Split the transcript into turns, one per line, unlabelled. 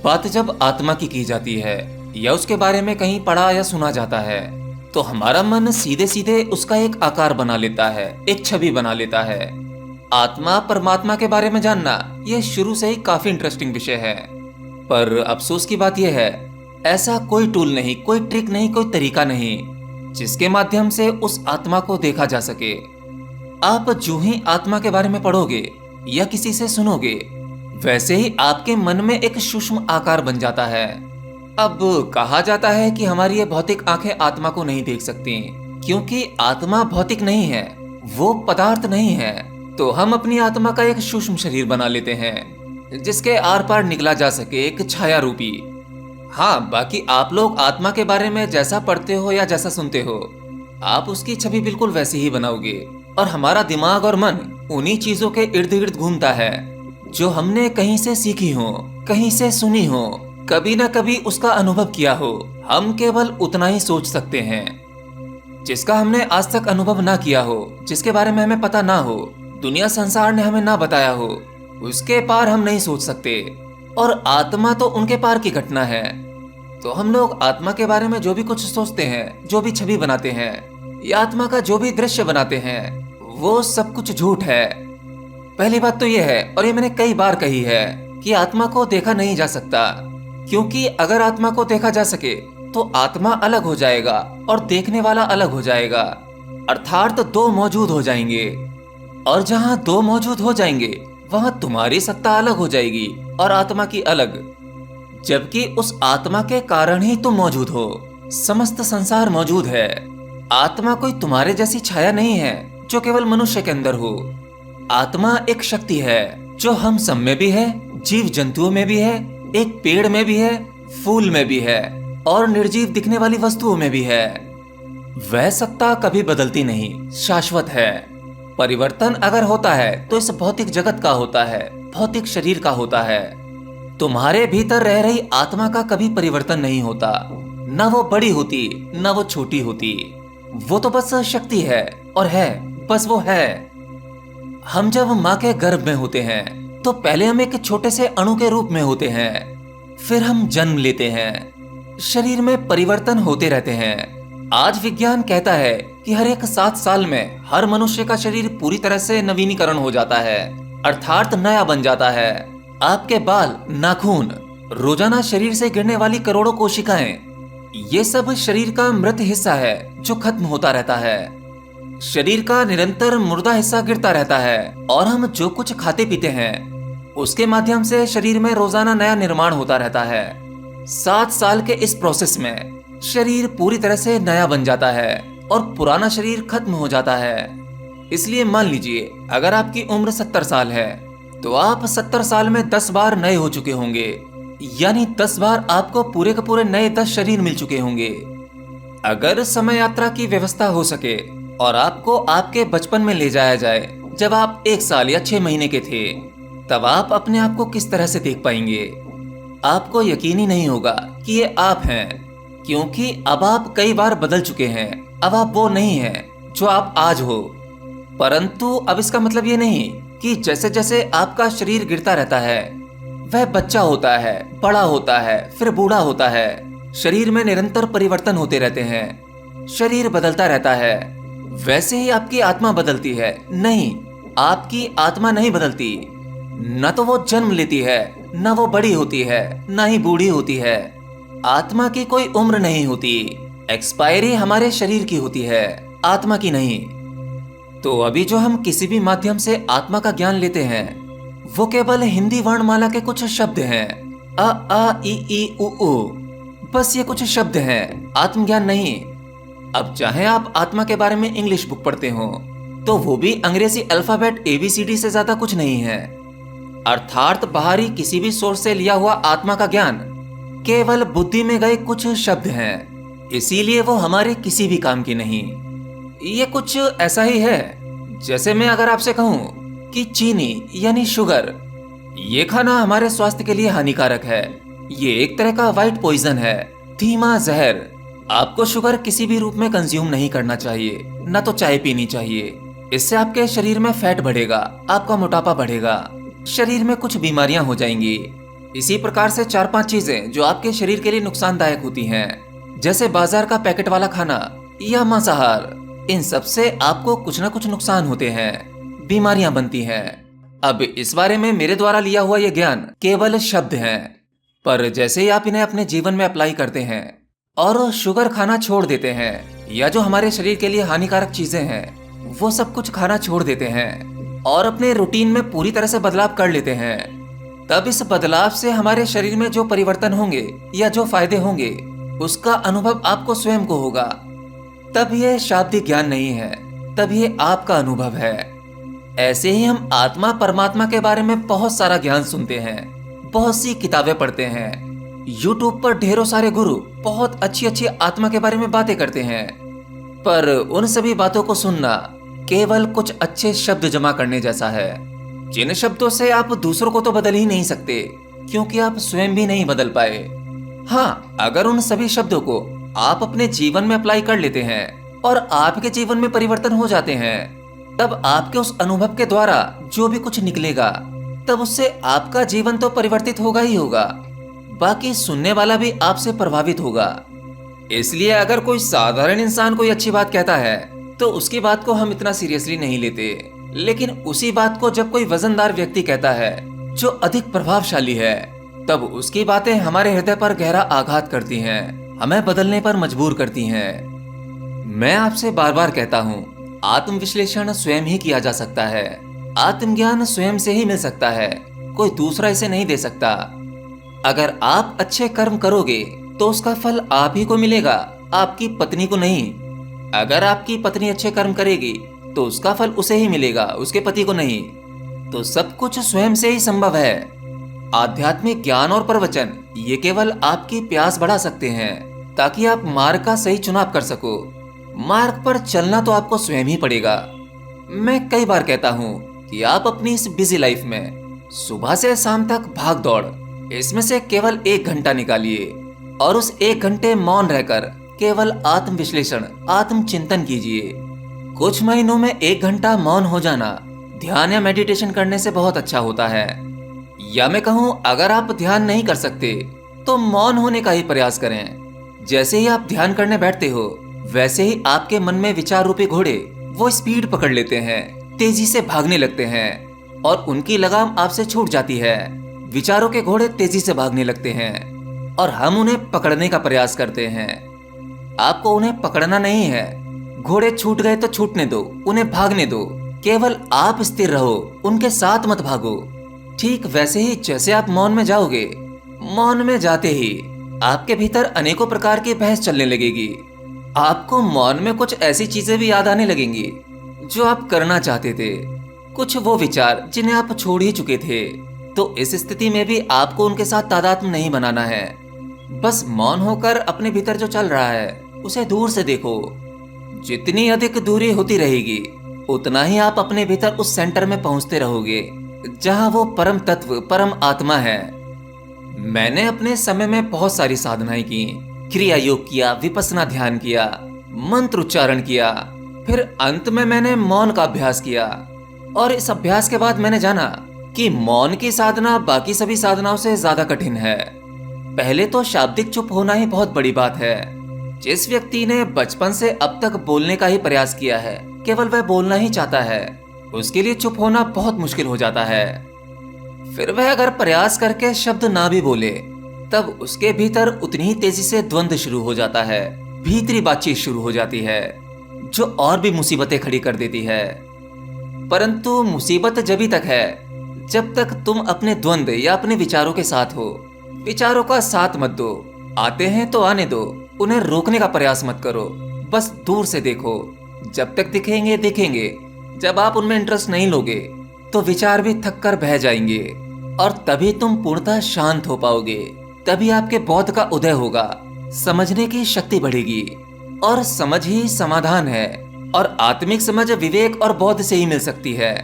बात जब आत्मा की जाती है या उसके बारे में कहीं पढ़ा या सुना जाता है तो हमारा मन सीधे सीधे उसका एक आकार बना लेता है, एक छवि बना लेता है। आत्मा परमात्मा के बारे में जानना यह शुरू से ही काफी इंटरेस्टिंग विषय है। पर अफसोस की बात यह है, ऐसा कोई टूल नहीं, कोई ट्रिक नहीं, कोई तरीका नहीं जिसके माध्यम से उस आत्मा को देखा जा सके। आप जो ही आत्मा के बारे में पढ़ोगे या किसी से सुनोगे, वैसे ही आपके मन में एक सूक्ष्म आकार बन जाता है। अब कहा जाता है कि हमारी ये भौतिक आंखें आत्मा को नहीं देख सकती, क्योंकि आत्मा भौतिक नहीं है, वो पदार्थ नहीं है। तो हम अपनी आत्मा का एक सूक्ष्म शरीर बना लेते हैं जिसके आर पार निकला जा सके, एक छाया रूपी। हाँ, बाकी आप लोग आत्मा के बारे में जैसा पढ़ते हो या जैसा सुनते हो, आप उसकी छवि बिल्कुल वैसी ही बनाओगे। और हमारा दिमाग और मन उन्हीं चीजों के इर्द गिर्द घूमता है जो हमने कहीं से सीखी हो, कहीं से सुनी हो, कभी ना कभी उसका अनुभव किया हो। हम केवल उतना ही सोच सकते हैं जिसका हमने आज तक अनुभव ना किया हो, जिसके बारे में हमें पता ना हो, दुनिया संसार ने हमें ना बताया हो, उसके पार हम नहीं सोच सकते। और आत्मा तो उनके पार की घटना है। तो हम लोग आत्मा के बारे में जो भी कुछ सोचते हैं, जो भी छवि बनाते हैं या आत्मा का जो भी दृश्य बनाते हैं, वो सब कुछ झूठ है। पहली बात तो यह है, और ये मैंने कई बार कही है, कि आत्मा को देखा नहीं जा सकता, क्योंकि अगर आत्मा को देखा जा सके तो आत्मा अलग हो जाएगा और देखने वाला अलग हो जाएगा, अर्थात दो मौजूद हो जाएंगे। और जहां दो मौजूद हो जाएंगे वहां तुम्हारी सत्ता अलग हो जाएगी और आत्मा की अलग, जबकि उस आत्मा के कारण ही तुम मौजूद हो। समस्त संसार मौजूद है। आत्मा कोई तुम्हारे जैसी छाया नहीं है जो केवल मनुष्य के अंदर हो। आत्मा एक शक्ति है जो हम सब में भी है, जीव जंतुओं में भी है, एक पेड़ में भी है, फूल में भी है और निर्जीव दिखने वाली वस्तुओं में भी है। वह सत्ता कभी बदलती नहीं, शाश्वत है। परिवर्तन अगर होता है तो इस भौतिक जगत का होता है, भौतिक शरीर का होता है। तुम्हारे भीतर रह रही आत्मा का कभी परिवर्तन नहीं होता। न वो बड़ी होती, न वो छोटी होती। वो तो बस शक्ति है और है, बस वो है। हम जब माँ के गर्भ में होते हैं तो पहले हम एक छोटे से अणु के रूप में होते हैं, फिर हम जन्म लेते हैं। शरीर में परिवर्तन होते रहते हैं। आज विज्ञान कहता है कि हर एक 7 साल में हर मनुष्य का शरीर पूरी तरह से नवीनीकरण हो जाता है, अर्थात नया बन जाता है। आपके बाल, नाखून, रोजाना शरीर से गिरने वाली करोड़ों कोशिकाएं, ये सब शरीर का मृत हिस्सा है जो खत्म होता रहता है। शरीर का निरंतर मुर्दा हिस्सा गिरता रहता है और हम जो कुछ खाते पीते हैं उसके माध्यम से शरीर में रोजाना नया निर्माण होता रहता है। 7 साल के इस प्रोसेस में शरीर पूरी तरह से नया बन जाता है और पुराना शरीर खत्म हो जाता है। इसलिए मान लीजिए अगर आपकी उम्र 70 साल है तो आप 70 साल में 10 बार नए हो चुके होंगे, यानी 10 बार आपको पूरे के पूरे नए 10 शरीर मिल चुके होंगे। अगर समय यात्रा की व्यवस्था हो सके और आपको आपके बचपन में ले जाया जाए जब आप 1 साल या 6 महीने के थे, तब आप अपने आप को किस तरह से देख पाएंगे? आपको यकीन ही नहीं होगा कि ये आप हैं, क्योंकि अब आप कई बार बदल चुके हैं। अब आप वो नहीं हैं जो आप आज हो। परंतु अब इसका मतलब ये नहीं कि जैसे जैसे आपका शरीर गिरता रहता है, वह बच्चा होता है, बड़ा होता है, फिर बूढ़ा होता है। शरीर में निरंतर परिवर्तन होते रहते हैं, शरीर बदलता रहता है। वैसे ही आपकी आत्मा बदलती है? नहीं, आपकी आत्मा नहीं बदलती। न तो वो जन्म लेती है, न वो बड़ी होती है, न ही बूढ़ी होती है। आत्मा की कोई उम्र नहीं होती। एक्सपायरी हमारे शरीर की होती है, आत्मा की नहीं। तो अभी जो हम किसी भी माध्यम से आत्मा का ज्ञान लेते हैं वो केवल हिंदी वर्णमाला के कुछ शब्द हैं। अ आ इ ई उ ऊ, बस ये कुछ शब्द हैं, आत्मज्ञान नहीं। अब चाहे आप आत्मा के बारे में इंग्लिश बुक पढ़ते हो तो वो भी अंग्रेजी अल्फाबेट ABCD से ज्यादा कुछ नहीं है। अर्थात बाहरी किसी भी सोर्स से लिया हुआ आत्मा का ज्ञान केवल बुद्धि में गए कुछ शब्द हैं, इसीलिए वो हमारे किसी भी काम की नहीं। ये कुछ ऐसा ही है जैसे मैं अगर आपसे कहूँ कि चीनी यानी शुगर, ये खाना हमारे स्वास्थ्य के लिए हानिकारक है। ये एक तरह का व्हाइट पॉइजन है, धीमा जहर। आपको शुगर किसी भी रूप में कंज्यूम नहीं करना चाहिए, न तो चाय पीनी चाहिए। इससे आपके शरीर में फैट बढ़ेगा, आपका मोटापा बढ़ेगा, शरीर में कुछ बीमारियां हो जाएंगी। इसी प्रकार से 4-5 चीजें जो आपके शरीर के लिए नुकसानदायक होती हैं, जैसे बाजार का पैकेट वाला खाना या मांसाहार, इन सब से आपको कुछ न कुछ नुकसान होते हैं, बीमारियां बनती हैं। अब इस बारे में मेरे द्वारा लिया हुआ यह ज्ञान केवल शब्द हैं, पर जैसे ही आप इन्हें अपने जीवन में अप्लाई करते हैं और शुगर खाना छोड़ देते हैं या जो हमारे शरीर के लिए हानिकारक चीजें हैं वो सब कुछ खाना छोड़ देते हैं और अपने रूटीन में पूरी तरह से बदलाव कर लेते हैं, तब इस बदलाव से हमारे शरीर में जो परिवर्तन होंगे या जो फायदे होंगे उसका अनुभव आपको स्वयं को होगा। तब यह शाब्दिक ज्ञान नहीं है, तब यह आपका अनुभव है। ऐसे ही हम आत्मा परमात्मा के बारे में बहुत सारा ज्ञान सुनते हैं, बहुत सी किताबें पढ़ते हैं, यूट्यूब पर ढेरों सारे गुरु बहुत अच्छी अच्छी आत्मा के बारे में बातें करते हैं, पर उन सभी बातों को सुनना केवल कुछ अच्छे शब्द जमा करने जैसा है, जिन शब्दों से आप दूसरों को तो बदल ही नहीं सकते क्योंकि आप स्वयं भी नहीं बदल पाए। हाँ, अगर उन सभी शब्दों को आप अपने जीवन में अप्लाई कर लेते हैं और आपके जीवन में परिवर्तन हो जाते हैं, तब आपके उस अनुभव के द्वारा जो भी कुछ निकलेगा तब उससे आपका जीवन तो परिवर्तित होगा ही होगा, बाकी सुनने वाला भी आपसे प्रभावित होगा। इसलिए अगर कोई साधारण इंसान कोई अच्छी बात कहता है तो उसकी बात को हम इतना सीरियसली नहीं लेते, लेकिन उसी बात को जब कोई वजनदार व्यक्ति कहता है जो अधिक प्रभावशाली है, तब उसकी बातें हमारे हृदय पर गहरा आघात करती हैं, हमें बदलने पर मजबूर करती हैं। मैं आपसे बार बार कहता हूँ, आत्मविश्लेषण स्वयं ही किया जा सकता है, आत्मज्ञान स्वयं से ही मिल सकता है, कोई दूसरा इसे नहीं दे सकता। अगर आप अच्छे कर्म करोगे तो उसका फल आप ही को मिलेगा, आपकी पत्नी को नहीं। अगर आपकी पत्नी अच्छे कर्म करेगी तो उसका फल उसे ही मिलेगा, उसके पति को नहीं। तो सब कुछ स्वयं से ही संभव है। आध्यात्मिक ज्ञान और प्रवचन ये केवल आपकी प्यास बढ़ा सकते हैं ताकि आप मार्ग का सही चुनाव कर सको। मार्ग पर चलना तो आपको स्वयं ही पड़ेगा। मैं कई बार कहता हूँ कि आप अपनी इस बिजी लाइफ में सुबह से शाम तक भाग दौड़, इसमें से केवल 1 घंटा निकालिए और उस 1 घंटे मौन रहकर केवल आत्मविश्लेषण, आत्मचिंतन कीजिए। कुछ महीनों में 1 घंटा मौन हो जाना ध्यान या मेडिटेशन करने से बहुत अच्छा होता है। या मैं कहूँ, अगर आप ध्यान नहीं कर सकते तो मौन होने का ही प्रयास करें। जैसे ही आप ध्यान करने बैठते हो वैसे ही आपके मन में विचार रूपी घोड़े वो स्पीड पकड़ लेते हैं, तेजी से भागने लगते हैं और उनकी लगाम आपसे छूट जाती है। विचारों के घोड़े तेजी से भागने लगते हैं और हम उन्हें पकड़ने का प्रयास करते हैं। आपको उन्हें पकड़ना नहीं है, घोड़े छूट गए तो छूटने दो, उन्हें भागने दो, केवल आप स्थिर रहो, उनके साथ मत भागो। ठीक वैसे ही जैसे आप मौन में जाओगे, मौन में जाते ही आपके भीतर अनेकों प्रकार की बहस चलने लगेगी। आपको मौन में कुछ ऐसी चीजें भी याद आने लगेंगी जो आप करना चाहते थे, कुछ वो विचार जिन्हें आप छोड़ ही चुके थे। तो इस स्थिति में भी आपको उनके साथ तादात्म्य नहीं बनाना है, बस मौन होकर अपने भीतर जो चल रहा है उसे दूर से देखो। जितनी अधिक दूरी होती रहेगी उतना ही आप अपने भीतर उस सेंटर में पहुंचते रहोगे जहां वो परम तत्व, परम आत्मा है। मैंने अपने समय में बहुत सारी साधनाएं की, क्रिया योग किया, विपස්සना ध्यान किया, मंत्र उच्चारण किया, फिर अंत में मैंने मौन का अभ्यास किया। और इस अभ्यास के बाद मैंने जाना कि मौन की साधना बाकी सभी साधनाओं से ज्यादा कठिन है। पहले तो शाब्दिक चुप होना ही बहुत बड़ी बात है। जिस व्यक्ति ने बचपन से अब तक बोलने का ही प्रयास किया है, केवल वह बोलना ही चाहता है, उसके लिए चुप होना बहुत मुश्किल हो जाता है। फिर वह अगर प्रयास करके शब्द ना भी बोले तब उसके भीतर उतनी ही तेजी से द्वंद्व शुरू हो जाता है, भीतरी बातचीत शुरू हो जाती है जो और भी मुसीबतें खड़ी कर देती है। परंतु मुसीबत जब तक है जब तक तुम अपने द्वंद्व या अपने विचारों के साथ हो। विचारों का साथ मत दो, आते हैं तो आने दो, उन्हें रोकने का प्रयास मत करो, बस दूर से देखो। जब तक दिखेंगे दिखेंगे, जब आप उनमें इंटरेस्ट नहीं लोगे तो विचार भी थक कर बह जाएंगे और तभी तुम पूर्णतः शांत हो पाओगे। तभी आपके बोध का उदय होगा, समझने की शक्ति बढ़ेगी और समझ ही समाधान है। और आत्मिक समझ विवेक और बोध से ही मिल सकती है।